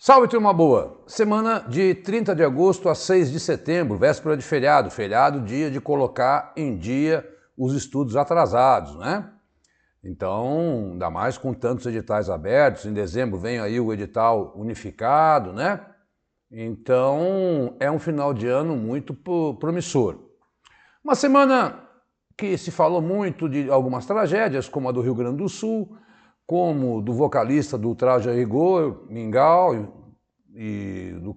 Salve, turma boa! Semana de 30 de agosto a 6 de setembro, véspera de feriado. Feriado, dia de colocar em dia os estudos atrasados, né? Então, ainda mais com tantos editais abertos. Em dezembro vem aí o edital unificado, né? Então, é um final de ano muito promissor. Uma semana que se falou muito de algumas tragédias, como a do Rio Grande do Sul, como do vocalista do Traje a Rigor, Mingau, e do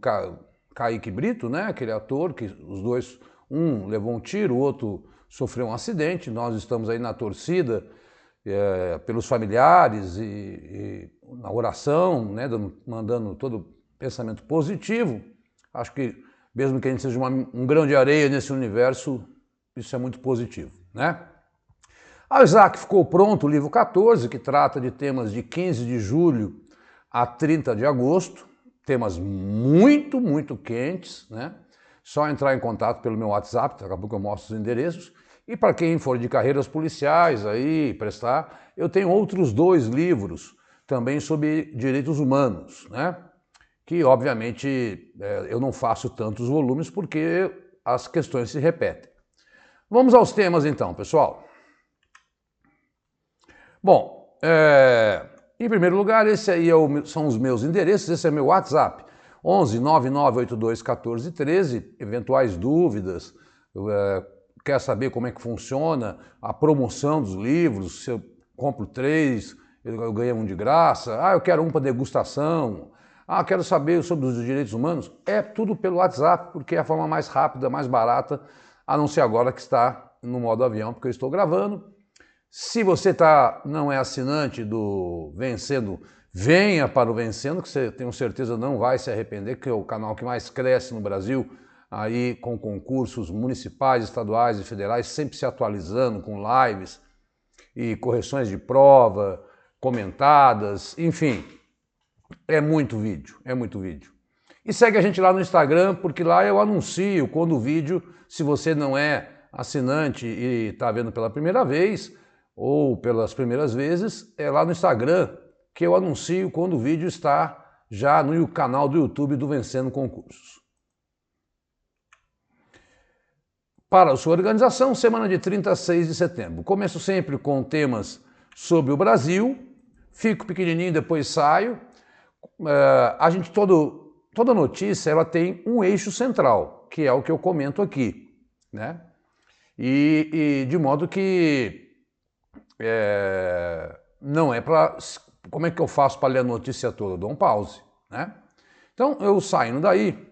Kaique Brito, né? Aquele ator que os dois, um levou um tiro, o outro sofreu um acidente. Nós estamos aí na torcida pelos familiares e na oração, né? Mandando todo pensamento positivo. Acho que mesmo que a gente seja um grão de areia nesse universo, isso é muito positivo, né? A Isaac ficou pronto o livro 14, que trata de temas de 15 de julho a 30 de agosto, temas muito quentes, né? Só entrar em contato pelo meu WhatsApp, daqui a pouco eu mostro os endereços. E para quem for de carreiras policiais aí, prestar, eu tenho outros 2 livros também sobre direitos humanos, né? Que obviamente eu não faço tantos volumes porque as questões se repetem. Vamos aos temas então, pessoal. Bom, em primeiro lugar, esse aí são os meus endereços, esse é meu WhatsApp, 11 9982 14 13, eventuais dúvidas, quer saber como é que funciona a promoção dos livros, se eu compro 3, eu ganho um de graça, eu quero um para degustação, quero saber sobre os direitos humanos, é tudo pelo WhatsApp, porque é a forma mais rápida, mais barata, a não ser agora que está no modo avião, porque eu estou gravando. Se você não é assinante do Vencendo, venha para o Vencendo, que você tenho certeza não vai se arrepender, que é o canal que mais cresce no Brasil, aí com concursos municipais, estaduais e federais, sempre se atualizando com lives e correções de prova, comentadas, enfim, é muito vídeo, é muito vídeo. E segue a gente lá no Instagram, porque lá eu anuncio quando o vídeo, se você não é assinante e está vendo pela primeira vez, ou pelas primeiras vezes, é lá no Instagram que eu anuncio quando o vídeo está já no canal do YouTube do Vencendo Concursos. Para a sua organização, semana de 30 a 6 de setembro. Começo sempre com temas sobre o Brasil, fico pequenininho, depois saio. Toda notícia ela tem um eixo central, que é o que eu comento aqui, né? E de modo que não é para... Como é que eu faço para ler a notícia toda? Eu dou um pause, né? Então, eu saindo daí,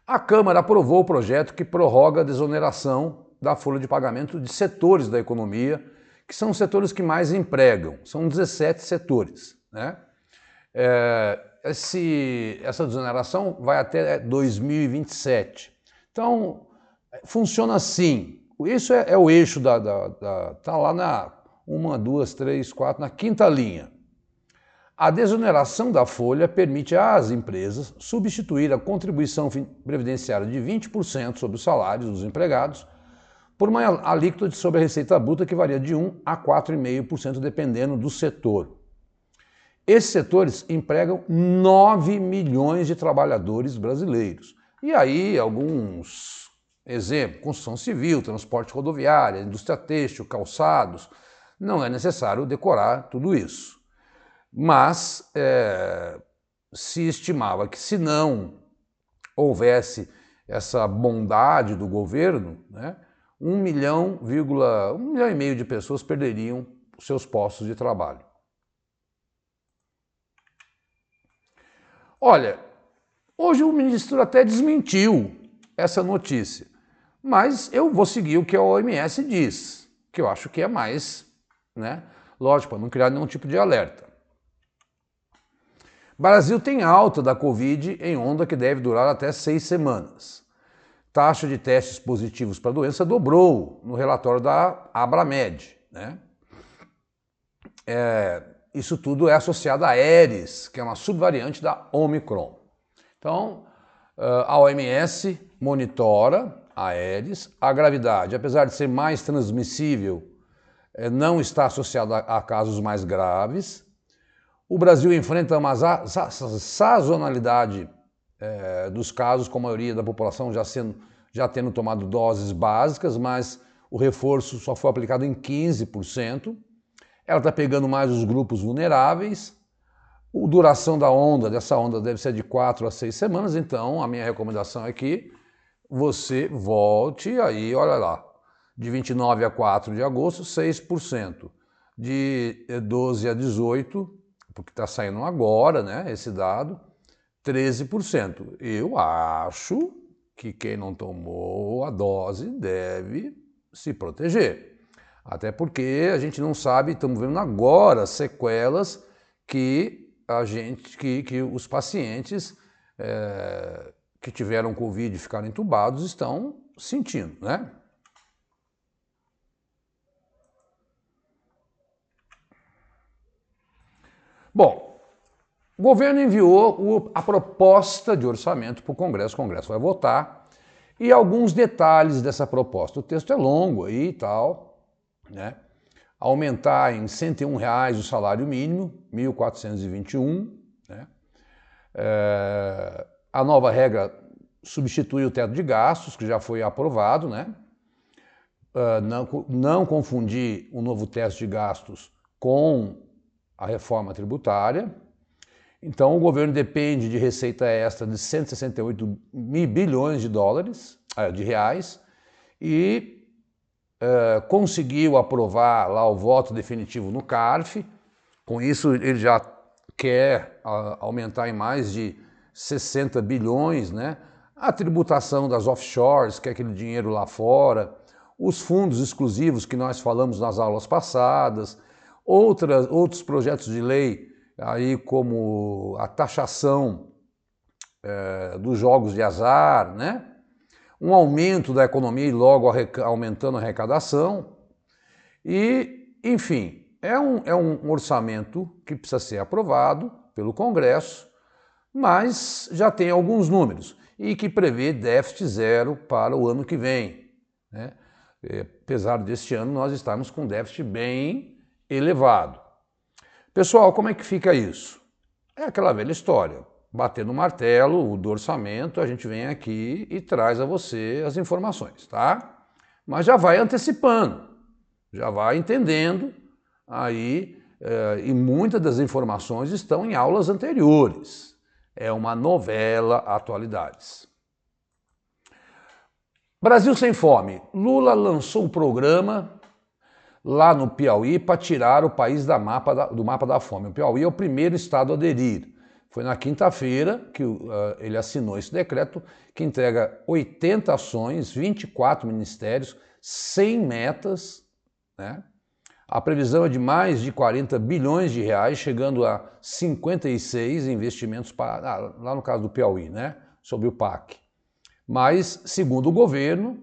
a Câmara aprovou o projeto que prorroga a desoneração da folha de pagamento de setores da economia, que são os setores que mais empregam. São 17 setores, né? Essa desoneração vai até 2027. Então, funciona assim. Isso é o eixo tá lá na 1, 2, 3, 4, na 5ª linha. A desoneração da folha permite às empresas substituir a contribuição previdenciária de 20% sobre os salários dos empregados por uma alíquota sobre a receita bruta que varia de 1 a 4,5% dependendo do setor. Esses setores empregam 9 milhões de trabalhadores brasileiros. E aí alguns exemplos, construção civil, transporte rodoviário, indústria têxtil, calçados, não é necessário decorar tudo isso. Mas se estimava que se não houvesse essa bondade do governo, né, 1 milhão e meio de pessoas perderiam seus postos de trabalho. Olha, hoje o ministro até desmentiu essa notícia, mas eu vou seguir o que a OMS diz, que eu acho que é mais, né, lógico, para não criar nenhum tipo de alerta. Brasil tem alta da Covid em onda que deve durar até 6 semanas. Taxa de testes positivos para a doença dobrou no relatório da Abramed, né? Isso tudo é associado a Aedes, que é uma subvariante da Omicron. Então, a OMS monitora a Aedes, a gravidade, apesar de ser mais transmissível, não está associada a casos mais graves. O Brasil enfrenta uma sazonalidade dos casos, com a maioria da população já tendo tomado doses básicas, mas o reforço só foi aplicado em 15%. Ela está pegando mais os grupos vulneráveis. A duração dessa onda deve ser de 4 a 6 semanas, então a minha recomendação é que você volte aí, olha lá, de 29 a 4 de agosto, 6%. De 12 a 18, porque está saindo agora, né, esse dado, 13%. Eu acho que quem não tomou a dose deve se proteger. Até porque a gente não sabe, estamos vendo agora sequelas que os pacientes que tiveram Covid e ficaram entubados estão sentindo, né? Bom, o governo enviou a proposta de orçamento para o Congresso vai votar, e alguns detalhes dessa proposta. O texto é longo aí e tal, né? Aumentar em R$ 101 o salário mínimo, 1.421, né? A nova regra substitui o teto de gastos, que já foi aprovado, né? Não confundir o novo teto de gastos com a reforma tributária. Então, o governo depende de receita extra de 168 bilhões de reais e conseguiu aprovar lá o voto definitivo no CARF. Com isso, ele já quer aumentar em mais de 60 bilhões, né? A tributação das offshores, que é aquele dinheiro lá fora, os fundos exclusivos que nós falamos nas aulas passadas, outros projetos de lei, aí como a taxação dos jogos de azar, né? Um aumento da economia e logo aumentando a arrecadação. E, enfim, é um orçamento que precisa ser aprovado pelo Congresso, mas já tem alguns números e que prevê déficit zero para o ano que vem, né? Apesar deste ano nós estarmos com déficit bem elevado. Pessoal, como é que fica isso? É aquela velha história. Bater no martelo do orçamento, a gente vem aqui e traz a você as informações, tá? Mas já vai antecipando, já vai entendendo aí, e muitas das informações estão em aulas anteriores. É uma novela atualidades. Brasil sem fome. Lula lançou um programa lá no Piauí para tirar o país do mapa da fome. O Piauí é o primeiro estado a aderir. Foi na quinta-feira que ele assinou esse decreto que entrega 80 ações, 24 ministérios, 100 metas, né? A previsão é de mais de 40 bilhões de reais, chegando a 56 investimentos lá no caso do Piauí, né? Sobre o PAC. Mas, segundo o governo,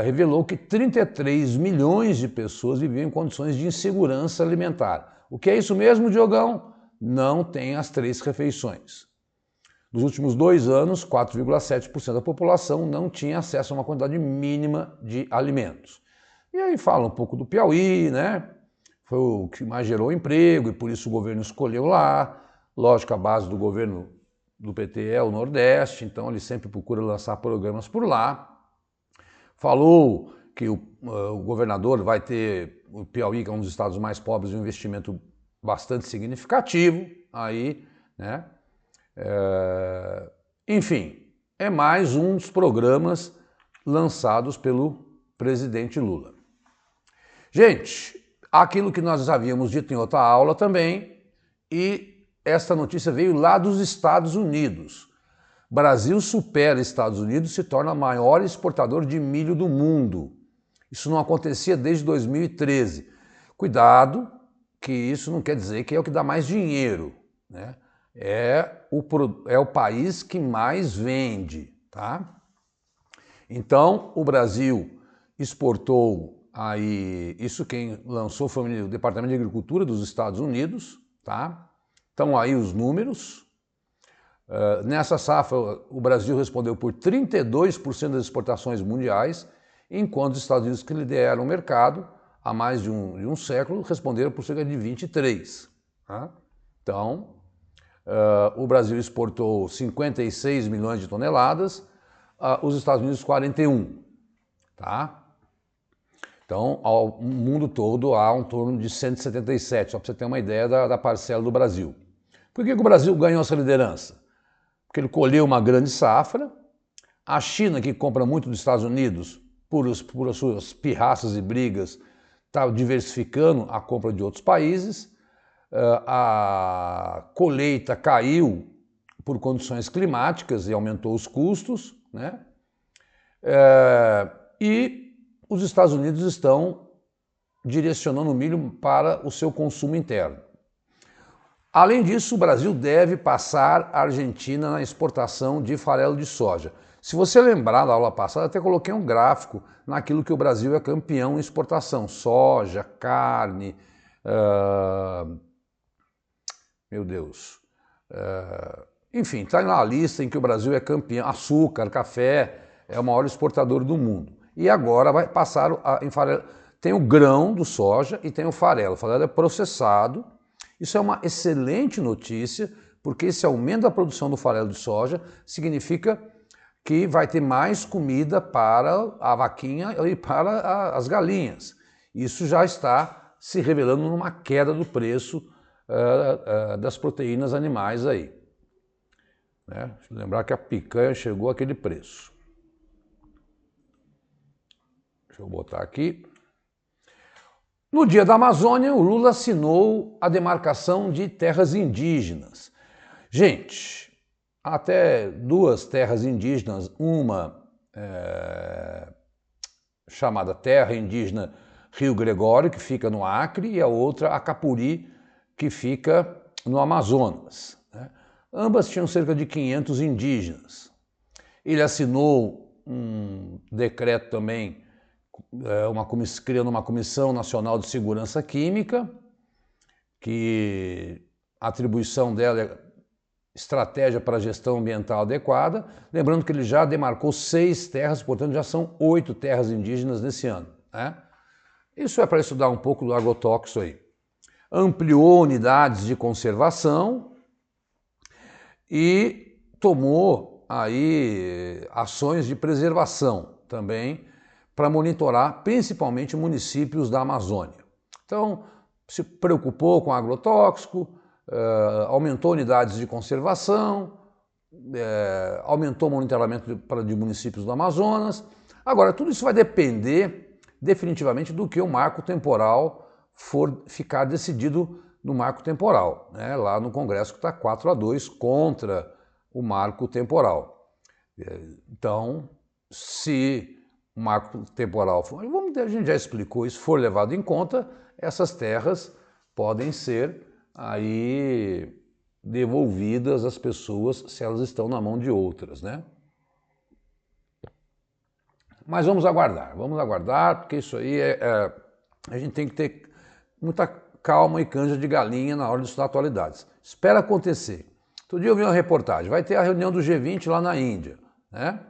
revelou que 33 milhões de pessoas viviam em condições de insegurança alimentar. O que é isso mesmo, Diogão? Não tem as 3 refeições. Nos últimos 2 anos, 4,7% da população não tinha acesso a uma quantidade mínima de alimentos. E aí fala um pouco do Piauí, né? Foi o que mais gerou emprego e por isso o governo escolheu lá. Lógico, a base do governo do PT é o Nordeste, então ele sempre procura lançar programas por lá. Falou que o governador vai ter, o Piauí, que é um dos estados mais pobres, um investimento bastante significativo aí, né? Enfim, é mais um dos programas lançados pelo presidente Lula. Gente, aquilo que nós havíamos dito em outra aula também, e esta notícia veio lá dos Estados Unidos. Brasil supera Estados Unidos e se torna o maior exportador de milho do mundo. Isso não acontecia desde 2013. Cuidado, que isso não quer dizer que é o que dá mais dinheiro, né? É o país que mais vende, tá? Então, o Brasil exportou aí, isso quem lançou foi o Departamento de Agricultura dos Estados Unidos, tá? Estão aí os números. Nessa safra, o Brasil respondeu por 32% das exportações mundiais, enquanto os Estados Unidos, que lideram o mercado há mais de um século, responderam por cerca de 23%. Tá? Então, o Brasil exportou 56 milhões de toneladas, os Estados Unidos 41, tá? Então, ao mundo todo há um torno de 177, só para você ter uma ideia da parcela do Brasil. Por que o Brasil ganhou essa liderança? Porque ele colheu uma grande safra, a China, que compra muito dos Estados Unidos, por as suas pirraças e brigas, está diversificando a compra de outros países, a colheita caiu por condições climáticas e aumentou os custos, né? E os Estados Unidos estão direcionando o milho para o seu consumo interno. Além disso, o Brasil deve passar a Argentina na exportação de farelo de soja. Se você lembrar da aula passada, até coloquei um gráfico naquilo que o Brasil é campeão em exportação. Soja, carne, meu Deus, enfim, está na lista em que o Brasil é campeão. Açúcar, café, é o maior exportador do mundo. E agora vai passar em farelo. Tem o grão do soja e tem o farelo. O farelo é processado. Isso é uma excelente notícia, porque esse aumento da produção do farelo de soja significa que vai ter mais comida para a vaquinha e para as galinhas. Isso já está se revelando numa queda do preço das proteínas animais aí. Né? Deixa eu lembrar que a picanha chegou àquele preço. Deixa eu botar aqui. No Dia da Amazônia, o Lula assinou a demarcação de terras indígenas. Gente, até duas terras indígenas, uma chamada Terra Indígena Rio Gregório, que fica no Acre, e a outra, Acapuri, que fica no Amazonas. Né? Ambas tinham cerca de 500 indígenas. Ele assinou um decreto também, criando uma Comissão Nacional de Segurança Química, que a atribuição dela é estratégia para a gestão ambiental adequada, lembrando que ele já demarcou 6 terras, portanto já são 8 terras indígenas nesse ano. Né? Isso é para estudar um pouco do agrotóxico aí. Ampliou unidades de conservação e tomou aí ações de preservação também, para monitorar principalmente municípios da Amazônia. Então, se preocupou com agrotóxico, aumentou unidades de conservação, aumentou o monitoramento de municípios do Amazonas. Agora, tudo isso vai depender definitivamente do que o marco temporal for ficar decidido no marco temporal, né? Lá no Congresso que está 4-2 contra o marco temporal. Então, se o marco temporal, a gente já explicou isso, for levado em conta, essas terras podem ser aí devolvidas às pessoas se elas estão na mão de outras, né? Mas vamos aguardar, porque isso aí a gente tem que ter muita calma e canja de galinha na hora de estudar atualidades. Espera acontecer. Outro dia eu vi uma reportagem, vai ter a reunião do G20 lá na Índia, né?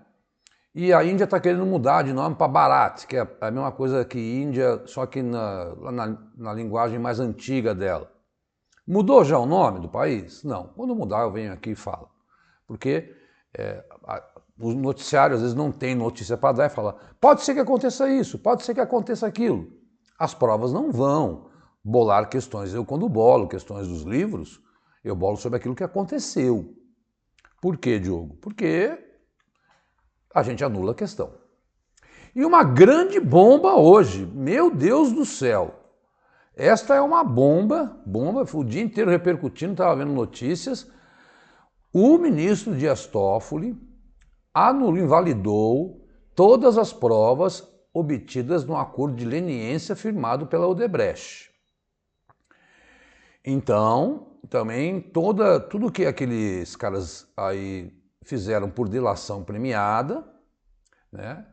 E a Índia está querendo mudar de nome para Bharat, que é a mesma coisa que Índia, só que na linguagem mais antiga dela. Mudou já o nome do país? Não. Quando mudar, eu venho aqui e falo. Porque os noticiários, às vezes, não tem notícia para dar e falar, pode ser que aconteça isso, pode ser que aconteça aquilo. As provas não vão bolar questões. Eu, quando bolo questões dos livros, eu bolo sobre aquilo que aconteceu. Por quê, Diogo? Porque a gente anula a questão. E uma grande bomba hoje, meu Deus do céu. Esta é uma bomba, foi o dia inteiro repercutindo, estava vendo notícias. O ministro Dias Toffoli invalidou todas as provas obtidas no acordo de leniência firmado pela Odebrecht. Então, também tudo que aqueles caras aí fizeram por delação premiada, né,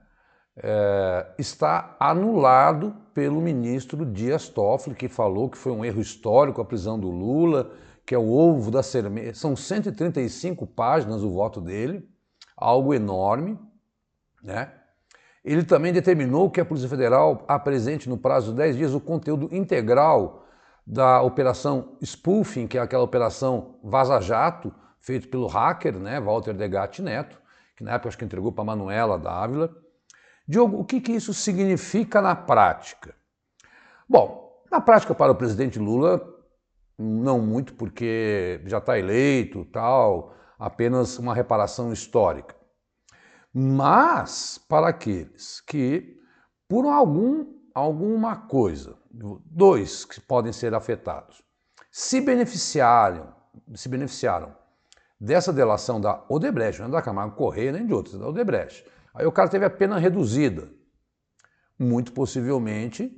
está anulado pelo ministro Dias Toffoli, que falou que foi um erro histórico a prisão do Lula, que é o ovo da cereja. São 135 páginas o voto dele, algo enorme, né? Ele também determinou que a Polícia Federal apresente no prazo de 10 dias o conteúdo integral da operação spoofing, que é aquela operação vaza-jato, feita pelo hacker, né, Walter Degatti Neto, que na época acho que entregou para a Manuela Dávila. Diogo, o que isso significa na prática? Bom, na prática para o presidente Lula, não muito, porque já está eleito, tal, apenas uma reparação histórica. Mas para aqueles que, por alguma coisa, dois que podem ser afetados, se beneficiaram dessa delação da Odebrecht, não é da Camargo Correia nem de outros, da Odebrecht. Aí o cara teve a pena reduzida. Muito possivelmente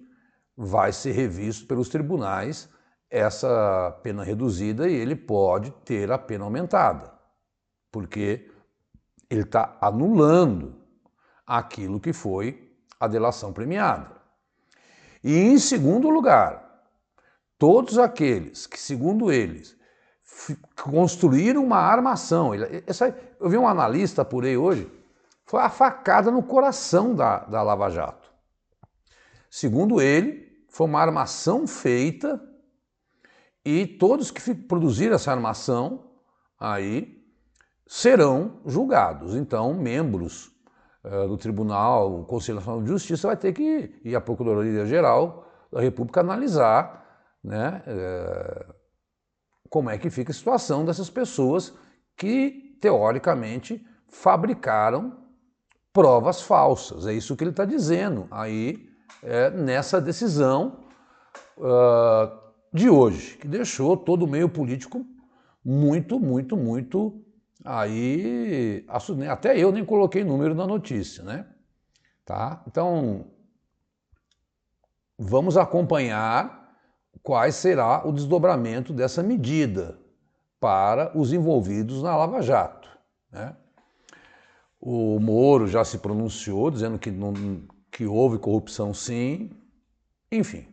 vai ser revisto pelos tribunais essa pena reduzida e ele pode ter a pena aumentada, porque ele está anulando aquilo que foi a delação premiada. E em segundo lugar, todos aqueles que, segundo eles, construíram uma armação. Eu vi um analista por aí hoje, foi a facada no coração da Lava Jato. Segundo ele, foi uma armação feita e todos que produziram essa armação aí serão julgados. Então, membros do Tribunal, o Conselho Nacional de Justiça vai ter que ir à Procuradoria-Geral da República analisar, né, como é que fica a situação dessas pessoas que, teoricamente, fabricaram provas falsas. É isso que ele está dizendo aí nessa decisão de hoje, que deixou todo o meio político muito aí, até eu nem coloquei número na notícia, né? Tá? Então, vamos acompanhar qual será o desdobramento dessa medida para os envolvidos na Lava Jato, né? O Moro já se pronunciou dizendo que houve corrupção sim, enfim.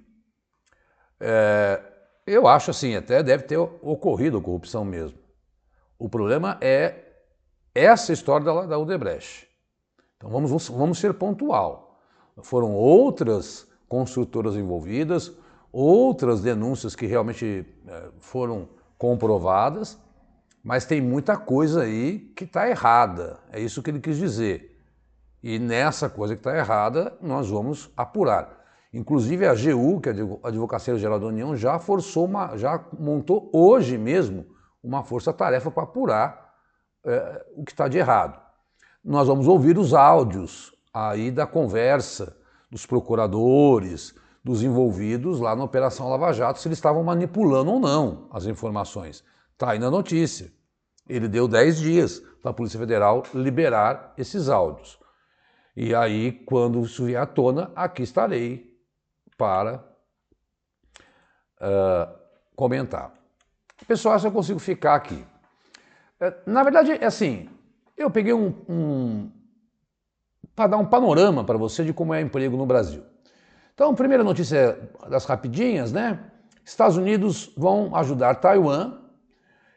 Eu acho assim, até deve ter ocorrido a corrupção mesmo. O problema é essa história da Odebrecht. Então vamos ser pontual. Foram outras construtoras envolvidas, outras denúncias que realmente foram comprovadas, mas tem muita coisa aí que está errada. É isso que ele quis dizer. E nessa coisa que está errada, nós vamos apurar. Inclusive a AGU, que é a Advocacia Geral da União, já montou hoje mesmo uma força-tarefa para apurar o que está de errado. Nós vamos ouvir os áudios aí da conversa dos procuradores, dos envolvidos lá na Operação Lava Jato, se eles estavam manipulando ou não as informações. Está aí na notícia. Ele deu 10 dias para a Polícia Federal liberar esses áudios. E aí, quando isso vier à tona, aqui estarei para comentar. Pessoal, se eu consigo ficar aqui. Na verdade, é assim, eu peguei para dar um panorama para você de como é emprego no Brasil. Então, primeira notícia das rapidinhas, né? Estados Unidos vão ajudar Taiwan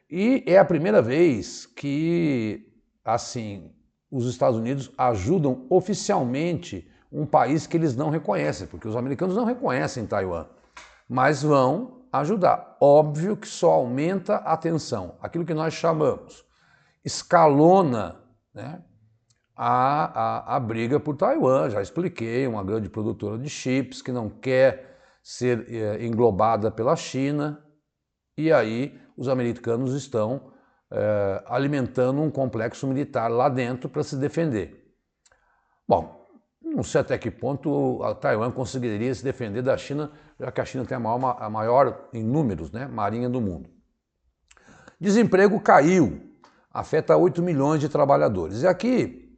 e é a primeira vez que, assim, os Estados Unidos ajudam oficialmente um país que eles não reconhecem, porque os americanos não reconhecem Taiwan, mas vão ajudar. Óbvio que só aumenta a tensão, aquilo que nós chamamos, escalona, né, a briga por Taiwan. Já expliquei, uma grande produtora de chips que não quer ser englobada pela China, e aí os americanos estão alimentando um complexo militar lá dentro para se defender. Bom, não sei até que ponto a Taiwan conseguiria se defender da China, já que a China tem a maior em números, né, marinha do mundo. Desemprego caiu, afeta 8 milhões de trabalhadores. E aqui,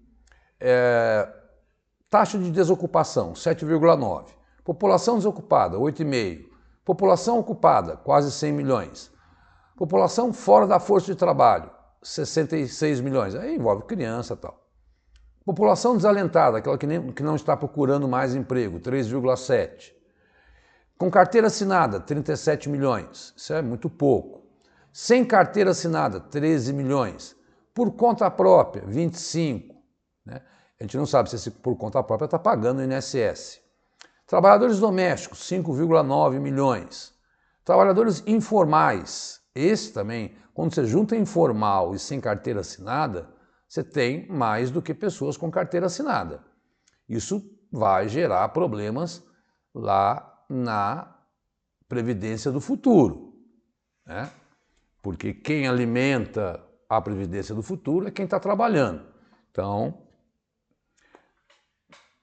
taxa de desocupação, 7,9. População desocupada, 8,5. População ocupada, quase 100 milhões. População fora da força de trabalho, 66 milhões. Aí envolve criança e tal. População desalentada, aquela que não está procurando mais emprego, 3,7. Com carteira assinada, 37 milhões. Isso é muito pouco. Sem carteira assinada, 13 milhões. Por conta própria, 25. Né? A gente não sabe se esse por conta própria está pagando o INSS. Trabalhadores domésticos, 5,9 milhões. Trabalhadores informais, esse também, quando você junta informal e sem carteira assinada, você tem mais do que pessoas com carteira assinada. Isso vai gerar problemas lá na Previdência do futuro, né? Porque quem alimenta a Previdência do futuro é quem está trabalhando. Então,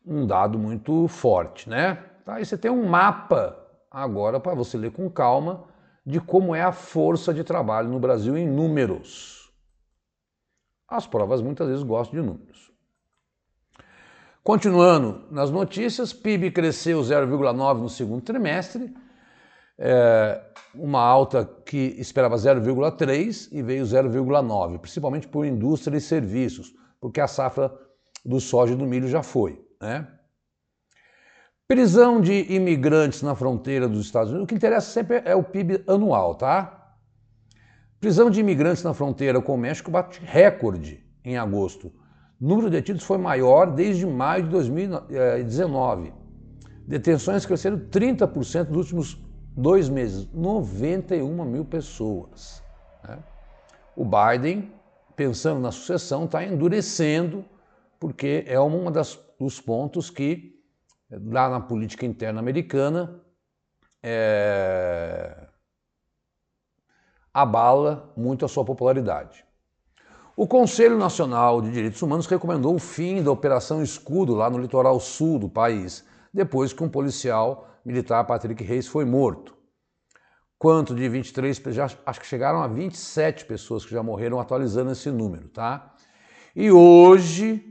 um dado muito forte, né? Tá, aí você tem um mapa agora para você ler com calma de como é a força de trabalho no Brasil em números. As provas muitas vezes gostam de números. Continuando nas notícias, PIB cresceu 0,9 no segundo trimestre, uma alta que esperava 0,3 e veio 0,9, principalmente por indústria e serviços, porque a safra do soja e do milho já foi, né? Prisão de imigrantes na fronteira dos Estados Unidos, o que interessa sempre é o PIB anual, tá? Prisão de imigrantes na fronteira com o México bate recorde em agosto. O número de detidos foi maior desde maio de 2019. Detenções cresceram 30% nos últimos 2 meses, 91 mil pessoas, né? O Biden, pensando na sucessão, está endurecendo, porque é um dos pontos que, lá na política interna americana, abala muito a sua popularidade. O Conselho Nacional de Direitos Humanos recomendou o fim da Operação Escudo lá no litoral sul do país, depois que um policial militar, Patrick Reis, foi morto. Quanto de 23, acho que chegaram a 27 pessoas que já morreram, atualizando esse número, tá? E hoje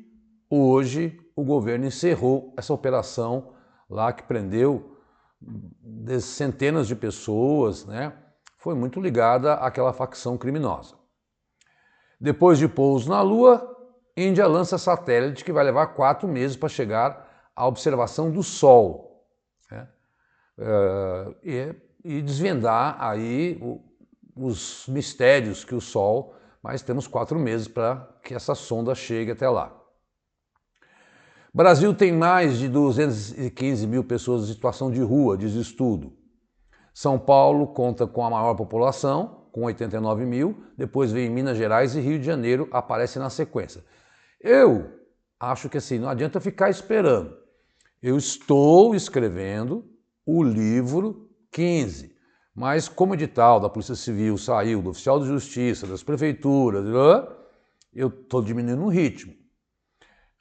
o governo encerrou essa operação lá que prendeu centenas de pessoas, né? Foi muito ligada àquela facção criminosa. Depois de pouso na Lua, Índia lança satélite que vai levar 4 meses para chegar à observação do Sol, né? E desvendar aí os mistérios que o Sol, mas temos 4 meses para que essa sonda chegue até lá. Brasil tem mais de 215 mil pessoas em situação de rua, diz estudo. São Paulo conta com a maior população, com 89 mil, depois vem Minas Gerais e Rio de Janeiro, aparece na sequência. Eu acho que assim, não adianta ficar esperando. Eu estou escrevendo o livro 15, mas como o edital da Polícia Civil saiu, do Oficial de Justiça, das prefeituras, eu estou diminuindo o ritmo.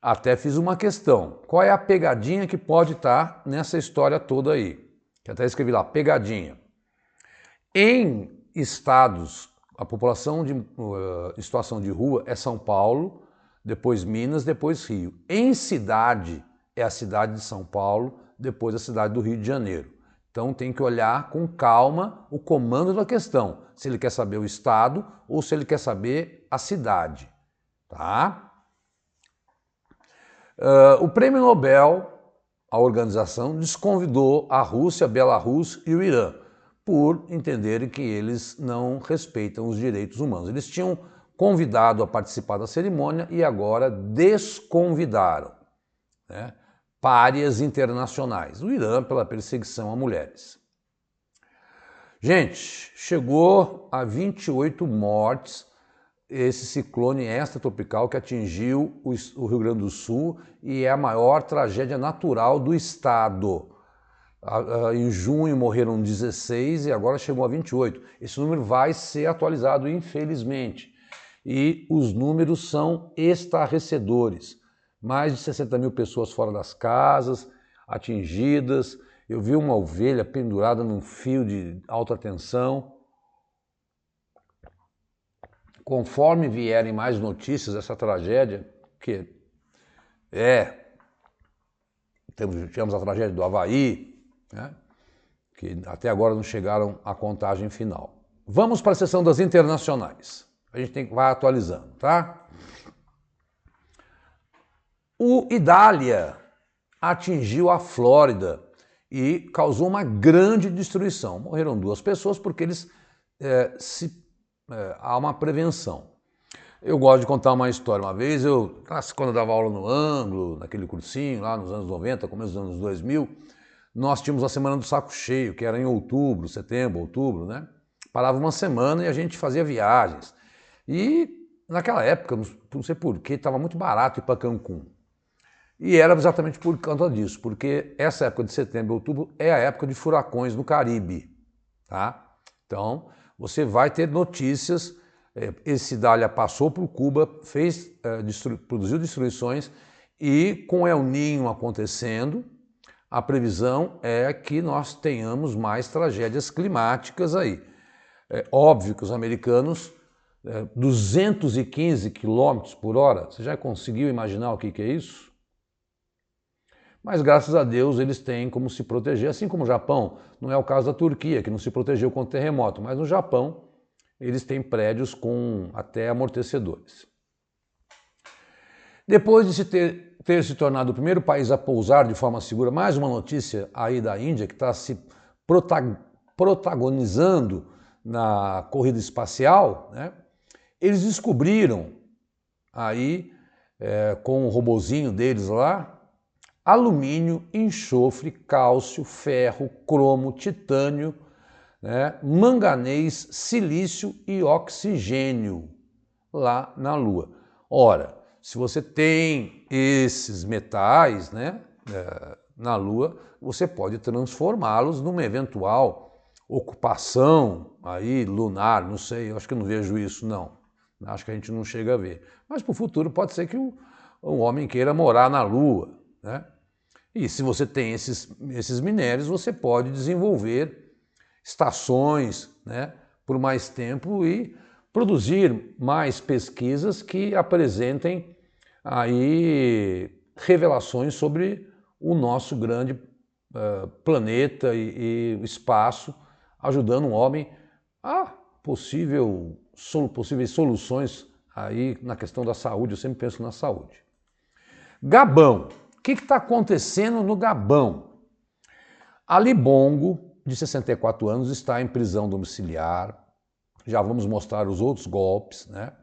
Até fiz uma questão, qual é a pegadinha que pode estar nessa história toda aí? Que até escrevi lá, pegadinha. Em estados, a população de situação de rua é São Paulo, depois Minas, depois Rio. Em cidade, é a cidade de São Paulo, depois a cidade do Rio de Janeiro. Então tem que olhar com calma o comando da questão, se ele quer saber o estado ou se ele quer saber a cidade, tá? O Prêmio Nobel, a organização, desconvidou a Rússia, Belarus e o Irã, por entenderem que eles não respeitam os direitos humanos. Eles tinham convidado a participar da cerimônia e agora desconvidaram, né? Párias internacionais. O Irã pela perseguição a mulheres. Gente, chegou a 28 mortes esse ciclone extratropical que atingiu o Rio Grande do Sul e é a maior tragédia natural do estado. Em junho morreram 16 e agora chegou a 28. Esse número vai ser atualizado, infelizmente. E os números são estarrecedores. Mais de 60 mil pessoas fora das casas, atingidas. Eu vi uma ovelha pendurada num fio de alta tensão. Conforme vierem mais notícias dessa tragédia, que tivemos a tragédia do Havaí, né, que até agora não chegaram à contagem final. Vamos para a seção das internacionais. A gente vai atualizando, tá? O Idália atingiu a Flórida e causou uma grande destruição. Morreram 2 pessoas porque eles há uma prevenção. Eu gosto de contar uma história. Uma vez, quando eu dava aula no Anglo, naquele cursinho, lá nos anos 90, começo dos anos 2000, nós tínhamos a Semana do Saco Cheio, que era em outubro, setembro, outubro, né? Parava uma semana e a gente fazia viagens. E naquela época, não sei porquê, estava muito barato ir para Cancún. E era exatamente por conta disso, porque essa época de setembro e outubro é a época de furacões no Caribe, tá? Então, você vai ter notícias. Esse Dália passou por Cuba, produziu destruições, e com El Niño acontecendo, a previsão é que nós tenhamos mais tragédias climáticas aí. É óbvio que os americanos, 215 km por hora, você já conseguiu imaginar o que é isso? Mas graças a Deus eles têm como se proteger, assim como o Japão. Não é o caso da Turquia, que não se protegeu contra terremoto, mas no Japão eles têm prédios com até amortecedores. Depois de ter se tornado o primeiro país a pousar de forma segura, mais uma notícia aí da Índia, que está se protagonizando na corrida espacial, né? Eles descobriram aí, com o robozinho deles lá, alumínio, enxofre, cálcio, ferro, cromo, titânio, né, manganês, silício e oxigênio lá na Lua. Ora, se você tem esses metais, né, na Lua, você pode transformá-los numa eventual ocupação aí lunar, não sei, eu acho que eu não vejo isso não. Acho que a gente não chega a ver. Mas para o futuro pode ser que o homem queira morar na Lua, né? E se você tem esses minérios, você pode desenvolver estações, né, por mais tempo e produzir mais pesquisas que apresentem aí revelações sobre o nosso grande planeta e espaço, ajudando o homem a possíveis soluções aí na questão da saúde. Eu sempre penso na saúde. Gabão. O que está acontecendo no Gabão? Ali Bongo, de 64 anos, está em prisão domiciliar. Já vamos mostrar os outros golpes, né?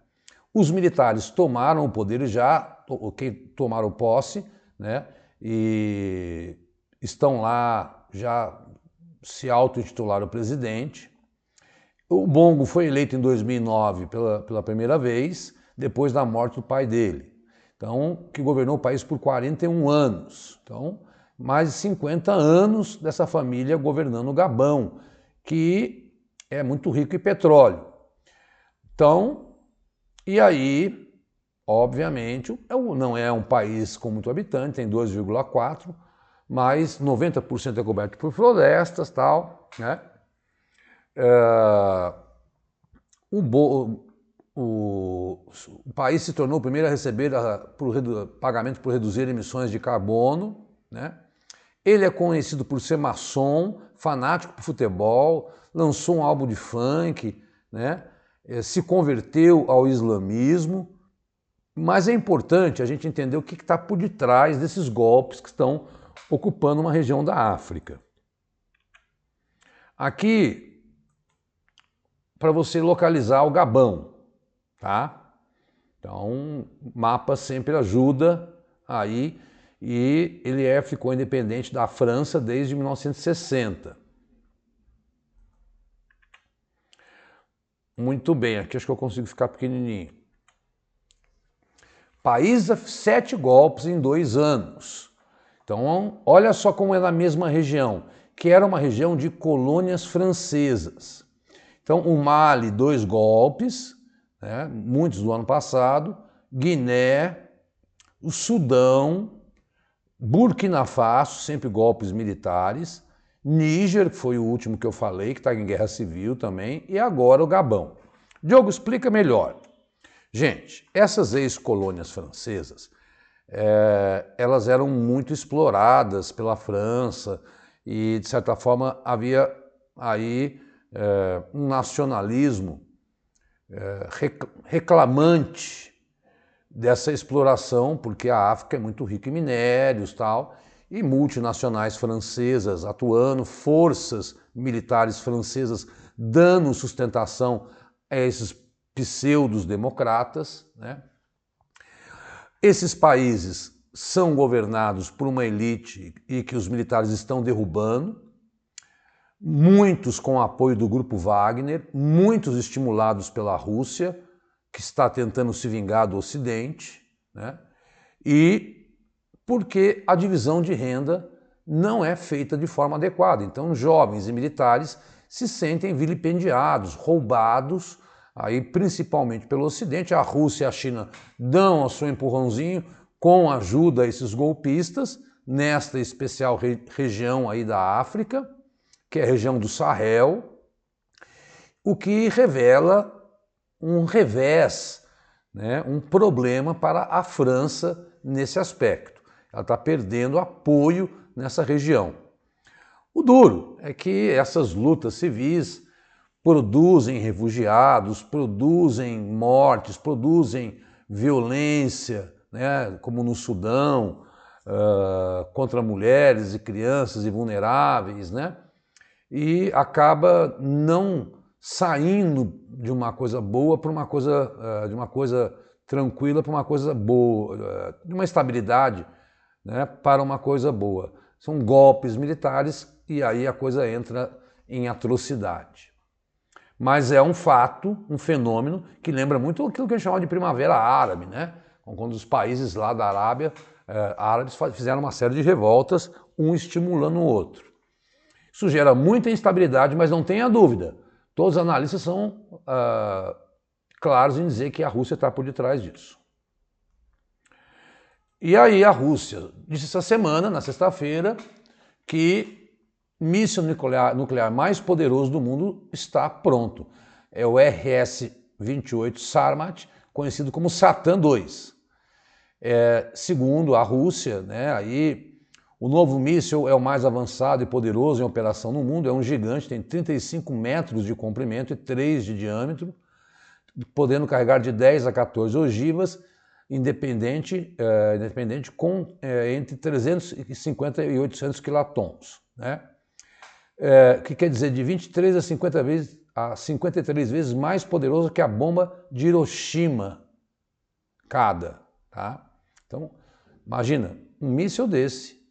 Os militares tomaram o poder, tomaram posse, né? E estão lá, já se auto-intitularam presidente. O Bongo foi eleito em 2009 pela primeira vez, depois da morte do pai dele. Então, que governou o país por 41 anos. Então, mais de 50 anos dessa família governando o Gabão, que é muito rico em petróleo. Então, e aí, obviamente, não é um país com muito habitante, tem 2,4, mas 90% é coberto por florestas, tal, né? O país se tornou o primeiro a receber pagamento por reduzir emissões de carbono, né? Ele é conhecido por ser maçom, fanático por futebol, lançou um álbum de funk, né? Se converteu ao islamismo, mas é importante a gente entender o que está por detrás desses golpes que estão ocupando uma região da África. Aqui, para você localizar o Gabão, tá? Então, mapa sempre ajuda aí, e ele ficou independente da França desde 1960. Muito bem, aqui acho que eu consigo ficar pequenininho. País 7 golpes em 2 anos. Então, olha só como é na mesma região, que era uma região de colônias francesas. Então, o Mali, 2 golpes, né, muitos do ano passado, Guiné, o Sudão, Burkina Faso, sempre golpes militares, Níger, que foi o último que eu falei, que está em guerra civil também, e agora o Gabão. Diogo, explica melhor. Gente, essas ex-colônias francesas, elas eram muito exploradas pela França e, de certa forma, havia aí um nacionalismo reclamante dessa exploração, porque a África é muito rica em minérios, tal, e multinacionais francesas atuando, forças militares francesas dando sustentação a esses pseudos democratas, né? Esses países são governados por uma elite e que os militares estão derrubando, muitos com o apoio do grupo Wagner, muitos estimulados pela Rússia, que está tentando se vingar do Ocidente, né? E porque a divisão de renda não é feita de forma adequada. Então, jovens e militares se sentem vilipendiados, roubados, aí principalmente pelo Ocidente. A Rússia e a China dão o seu empurrãozinho com a ajuda a esses golpistas, nesta especial região aí da África, que é a região do Sahel, o que revela um revés, né, um problema para a França nesse aspecto. Ela está perdendo apoio nessa região. O duro é que essas lutas civis produzem refugiados, produzem mortes, produzem violência, né, como no Sudão, contra mulheres e crianças e vulneráveis, né, e acaba não saindo de uma coisa boa para uma coisa, de uma coisa tranquila para uma coisa boa, de uma estabilidade, né, para uma coisa boa. São golpes militares e aí a coisa entra em atrocidade. Mas é um fato, um fenômeno que lembra muito aquilo que a gente chama de Primavera Árabe, né? Quando os países lá da Arábia, árabes fizeram uma série de revoltas, um estimulando o outro. Isso gera muita instabilidade, mas não tenha dúvida, todos os analistas são claros em dizer que a Rússia está por detrás disso. E aí a Rússia disse essa semana, na sexta-feira, que o míssil nuclear mais poderoso do mundo está pronto. É o RS-28 Sarmat, conhecido como Satan II. Segundo a Rússia, né, aí, o novo míssil é o mais avançado e poderoso em operação no mundo, é um gigante, tem 35 metros de comprimento e 3 de diâmetro, podendo carregar de 10 a 14 ogivas, independente com entre 350 e 800 quilotons, né? Que quer dizer de 23 a 53 vezes mais poderoso que a bomba de Hiroshima cada, tá? Então, imagina, um míssil desse,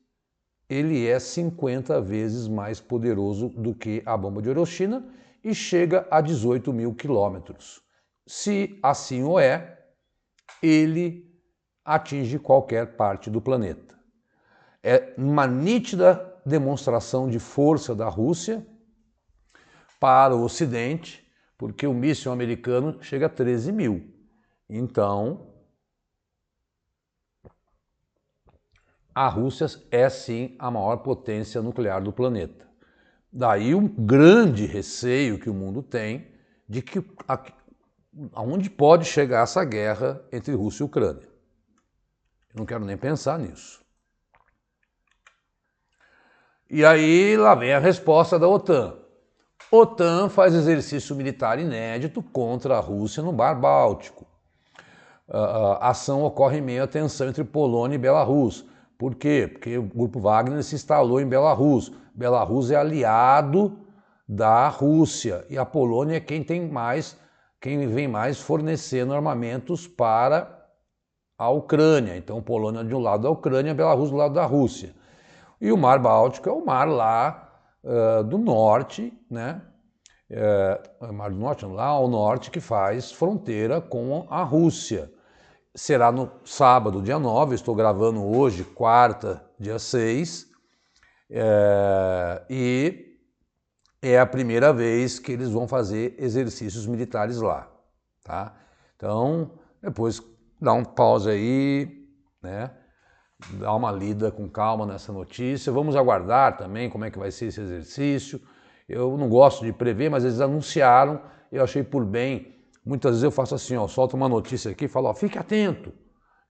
ele é 50 vezes mais poderoso do que a bomba de Hiroshima e chega a 18 mil quilômetros. Se assim o é, ele atinge qualquer parte do planeta. É uma nítida demonstração de força da Rússia para o Ocidente, porque o míssil americano chega a 13 mil. Então, a Rússia é sim a maior potência nuclear do planeta. Daí um grande receio que o mundo tem de que aonde pode chegar essa guerra entre Rússia e Ucrânia. Eu não quero nem pensar nisso. E aí lá vem a resposta da OTAN. OTAN faz exercício militar inédito contra a Rússia no Mar Báltico. A ação ocorre em meio à tensão entre Polônia e Belarus. Por quê? Porque o grupo Wagner se instalou em Belarus. Belarus é aliado da Rússia e a Polônia é quem vem mais fornecendo armamentos para a Ucrânia. Então, Polônia de um lado da Ucrânia, Belarus do lado da Rússia. E o Mar Báltico é o mar lá do norte, né? Mar do Norte, lá ao norte, que faz fronteira com a Rússia. Será no sábado, dia 9, estou gravando hoje, quarta, dia 6, e é a primeira vez que eles vão fazer exercícios militares lá, tá? Então, depois dá um pause aí, né? Dá uma lida com calma nessa notícia. Vamos aguardar também como é que vai ser esse exercício. Eu não gosto de prever, mas eles anunciaram, eu achei por bem. Muitas vezes eu faço assim, ó, solto uma notícia aqui e falo, ó, fique atento,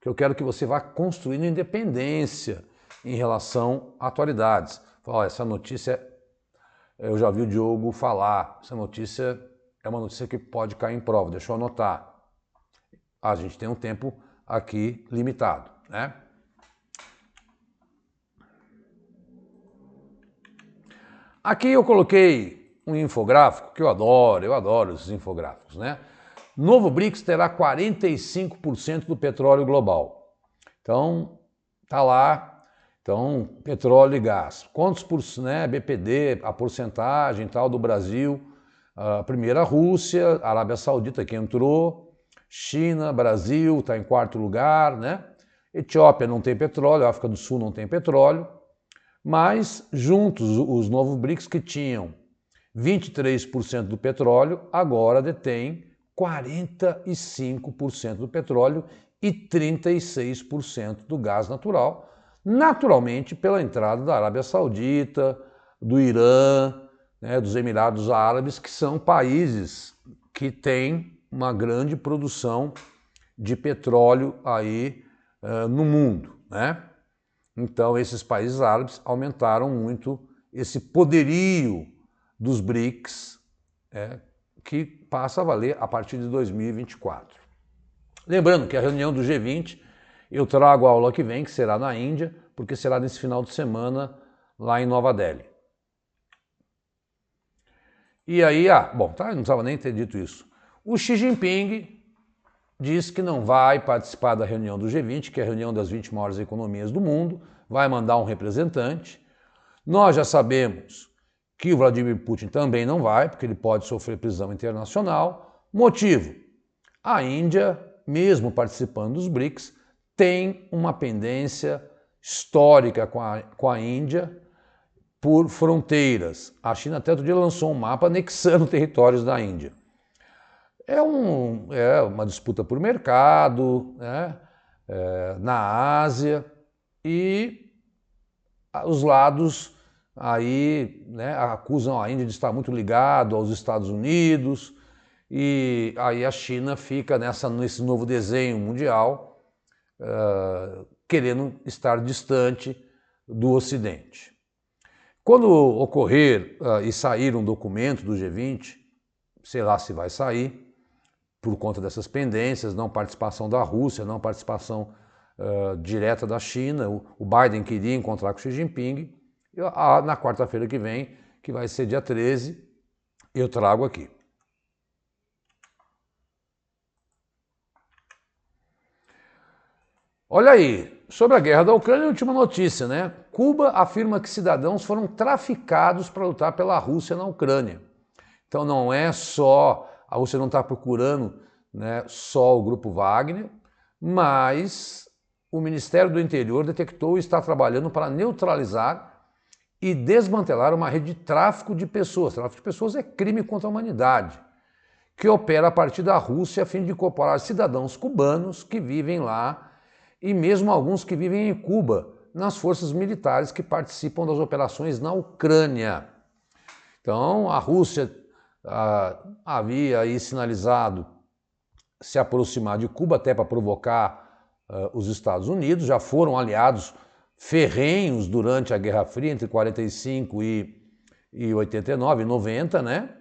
que eu quero que você vá construindo independência em relação a atualidades. Falo, ó, essa notícia, eu já vi o Diogo falar, essa notícia é uma notícia que pode cair em prova, deixa eu anotar. A gente tem um tempo aqui limitado, né? Aqui eu coloquei um infográfico que eu adoro esses infográficos, né? Novo BRICS terá 45% do petróleo global. Então, Está lá. Então, petróleo e gás. Quantos por cento, né, BPD, a porcentagem tal do Brasil? A primeira, Rússia, Arábia Saudita que entrou, China, Brasil está em quarto lugar, né? Etiópia não tem petróleo, África do Sul não tem petróleo, mas juntos os novos BRICS que tinham 23% do petróleo, agora detêm 45% do petróleo e 36% do gás natural, naturalmente pela entrada da Arábia Saudita, do Irã, né, dos Emirados Árabes, que são países que têm uma grande produção de petróleo aí no mundo, né? Então esses países árabes aumentaram muito esse poderio dos BRICS, que passa a valer a partir de 2024. Lembrando que a reunião do G20, eu trago a aula que vem, que será na Índia, porque será nesse final de semana lá em Nova Delhi. E aí, bom, tá, não precisava nem ter dito isso. O Xi Jinping diz que não vai participar da reunião do G20, que é a reunião das 20 maiores economias do mundo, vai mandar um representante. Nós já sabemos que o Vladimir Putin também não vai, porque ele pode sofrer prisão internacional. Motivo: a Índia, mesmo participando dos BRICS, tem uma pendência histórica com a Índia por fronteiras. A China até outro dia lançou um mapa anexando territórios da Índia. É uma disputa por mercado, né, na Ásia, e os lados aí, né, acusam a Índia de estar muito ligado aos Estados Unidos, e aí a China fica nesse novo desenho mundial, querendo estar distante do Ocidente. Quando ocorrer e sair um documento do G20, sei lá se vai sair, por conta dessas pendências, não participação da Rússia, não participação direta da China, o Biden queria encontrar com o Xi Jinping, na quarta-feira que vem, que vai ser dia 13, eu trago aqui. Olha aí, sobre a guerra da Ucrânia, última notícia, né? Cuba afirma que cidadãos foram traficados para lutar pela Rússia na Ucrânia. Então não é só, a Rússia não está procurando, né, só o grupo Wagner, mas o Ministério do Interior detectou e está trabalhando para neutralizar e desmantelar uma rede de tráfico de pessoas. Tráfico de pessoas é crime contra a humanidade, que opera a partir da Rússia a fim de incorporar cidadãos cubanos que vivem lá e mesmo alguns que vivem em Cuba, nas forças militares que participam das operações na Ucrânia. Então a Rússia havia aí sinalizado se aproximar de Cuba até para provocar os Estados Unidos, já foram aliados ferrenhos durante a Guerra Fria, entre 45 e 89, 90, né?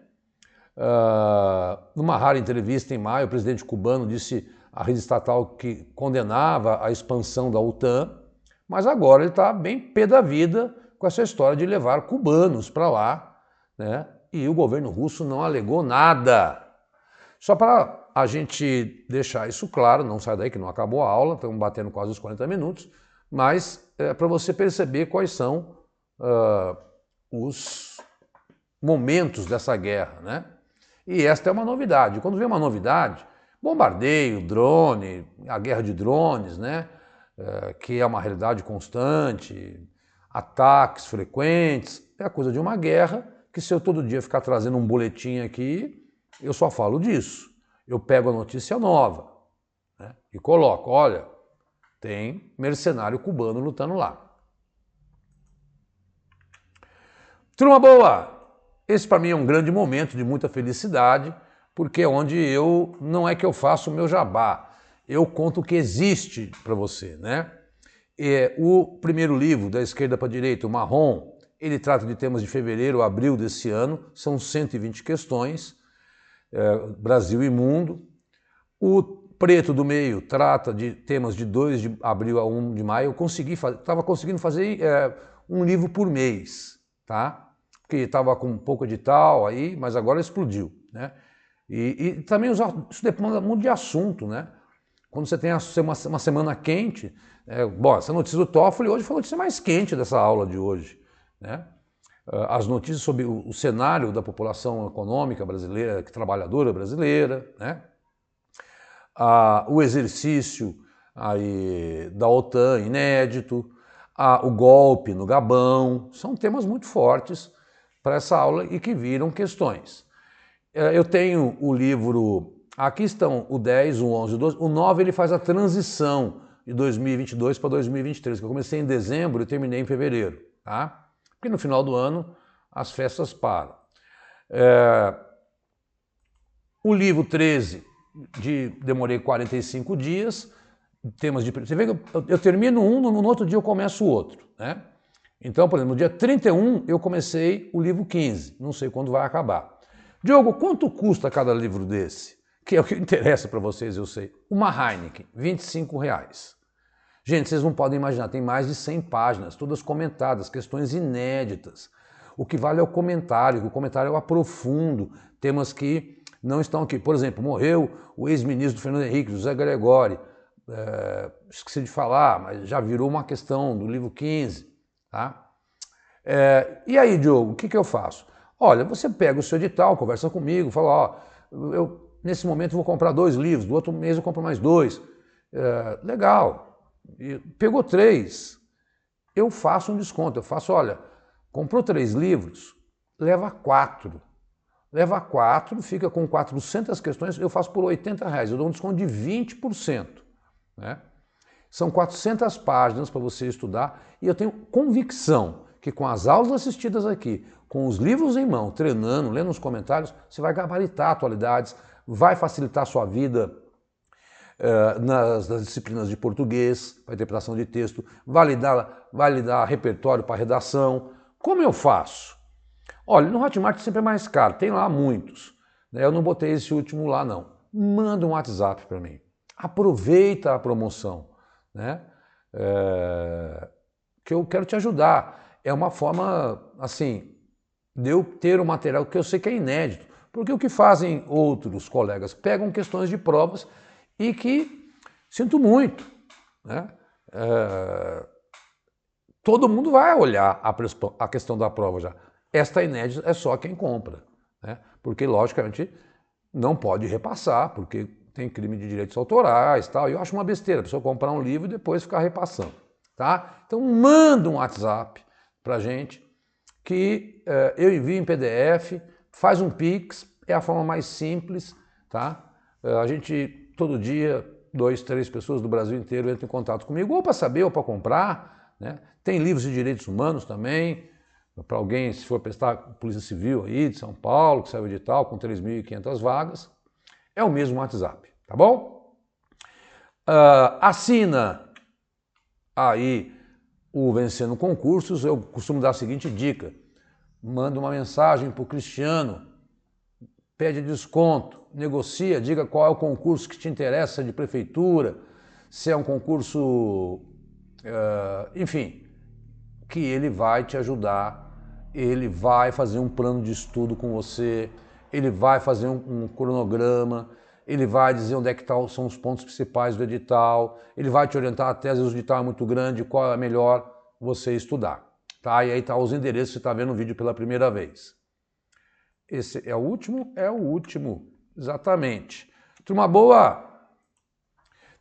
Numa rara entrevista em maio, o presidente cubano disse à rede estatal que condenava a expansão da OTAN, mas agora ele está bem pé da vida com essa história de levar cubanos para lá, né? E o governo russo não alegou nada. Só para a gente deixar isso claro, não sai daí que não acabou a aula, estamos batendo quase os 40 minutos, mas para você perceber quais são os momentos dessa guerra, né? E esta é uma novidade. Quando vem uma novidade, bombardeio, drone, a guerra de drones, né? Que é uma realidade constante, ataques frequentes, é a coisa de uma guerra que se eu todo dia ficar trazendo um boletim aqui, eu só falo disso. Eu pego a notícia nova, né, e coloco, olha, tem mercenário cubano lutando lá. Turma boa! Esse para mim é um grande momento de muita felicidade, porque é onde não é que eu faço o meu jabá, eu conto o que existe para você, né? O primeiro livro, Da Esquerda para a Direita, o Marrom, ele trata de temas de fevereiro a abril desse ano, são 120 questões, Brasil e mundo. O preto do meio trata de temas de 2 de abril a 1 de maio, eu estava conseguindo fazer um livro por mês, tá? Porque estava com um pouco edital aí, mas agora explodiu, né? E também isso depende muito de assunto, né? Quando você tem uma semana quente, bom, essa notícia do Toffoli hoje foi a notícia mais quente dessa aula de hoje, né? As notícias sobre o cenário da população econômica brasileira, trabalhadora brasileira, né? O exercício aí da OTAN inédito, o golpe no Gabão, são temas muito fortes para essa aula e que viram questões. Eu tenho o livro, aqui estão o 10, o 11, o 12, o 9 ele faz a transição de 2022 para 2023, que eu comecei em dezembro e terminei em fevereiro, tá? Porque no final do ano as festas param. O livro 13, demorei 45 dias, temas de... Você vê que eu termino um, no outro dia eu começo o outro, né? Então, por exemplo, no dia 31 eu comecei o livro 15, não sei quando vai acabar. Diogo, quanto custa cada livro desse? Que é o que interessa para vocês, eu sei. Uma Heineken, R$25. Gente, vocês não podem imaginar, tem mais de 100 páginas, todas comentadas, questões inéditas. O que vale é o comentário, o comentário eu aprofundo, temas que não estão aqui. Por exemplo, morreu o ex-ministro Fernando Henrique, José Gregóri. Esqueci de falar, mas já virou uma questão do livro 15. Tá? E aí, Diogo, o que eu faço? Olha, você pega o seu edital, conversa comigo, fala, ó, eu nesse momento vou comprar 2 livros, do outro mês eu compro mais 2. Legal. Pegou 3, eu faço um desconto. Eu faço, olha, comprou 3 livros, leva 4. Leva 4, fica com 400 questões, eu faço por R$80. Eu dou um desconto de 20%. Né? São 400 páginas para você estudar e eu tenho convicção que com as aulas assistidas aqui, com os livros em mão, treinando, lendo os comentários, você vai gabaritar atualidades, vai facilitar a sua vida nas disciplinas de português, para interpretação de texto, vai lhe dar repertório para redação. Como eu faço? Olha, no Hotmart sempre é mais caro, tem lá muitos. Eu não botei esse último lá não. Manda um WhatsApp para mim. Aproveita a promoção, né? Que eu quero te ajudar. É uma forma, assim, de eu ter um material que eu sei que é inédito. Porque o que fazem outros colegas? Pegam questões de provas e que, sinto muito, né? Todo mundo vai olhar a questão da prova já. Esta inédita é só quem compra, né? Porque, logicamente, não pode repassar, porque tem crime de direitos autorais e tal. E eu acho uma besteira a pessoa comprar um livro e depois ficar repassando, tá? Então, manda um WhatsApp pra gente que eu envio em PDF, faz um Pix, é a forma mais simples, tá? A gente, todo dia, 2, 3 pessoas do Brasil inteiro entram em contato comigo, ou para saber ou para comprar, né? Tem livros de direitos humanos também, para alguém, se for prestar Polícia Civil aí de São Paulo, que saiu edital com 3.500 vagas, é o mesmo WhatsApp, tá bom? Assina aí o Vencendo Concursos, eu costumo dar a seguinte dica, manda uma mensagem para o Cristiano, pede desconto, negocia, diga qual é o concurso que te interessa de prefeitura, se é um concurso, enfim, que ele vai te ajudar, ele vai fazer um plano de estudo com você, ele vai fazer um cronograma, ele vai dizer onde é que são os pontos principais do edital, ele vai te orientar até, às vezes o edital é muito grande, qual é melhor você estudar. Tá? E aí tá os endereços, você está vendo o vídeo pela primeira vez. Esse é o último? É o último, exatamente. Turma boa?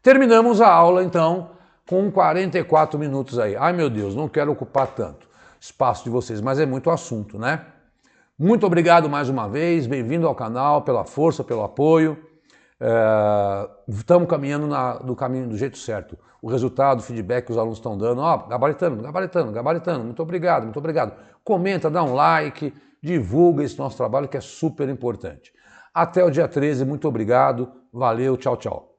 Terminamos a aula, então, com 44 minutos aí. Ai, meu Deus, não quero ocupar tanto espaço de vocês, mas é muito assunto, né? Muito obrigado mais uma vez, bem-vindo ao canal, pela força, pelo apoio. Estamos caminhando no caminho do jeito certo. O resultado, o feedback que os alunos estão dando, ó, gabaritando, gabaritando, gabaritando. Muito obrigado, muito obrigado. Comenta, dá um like, divulga esse nosso trabalho que é super importante. Até o dia 13, muito obrigado, valeu, tchau, tchau.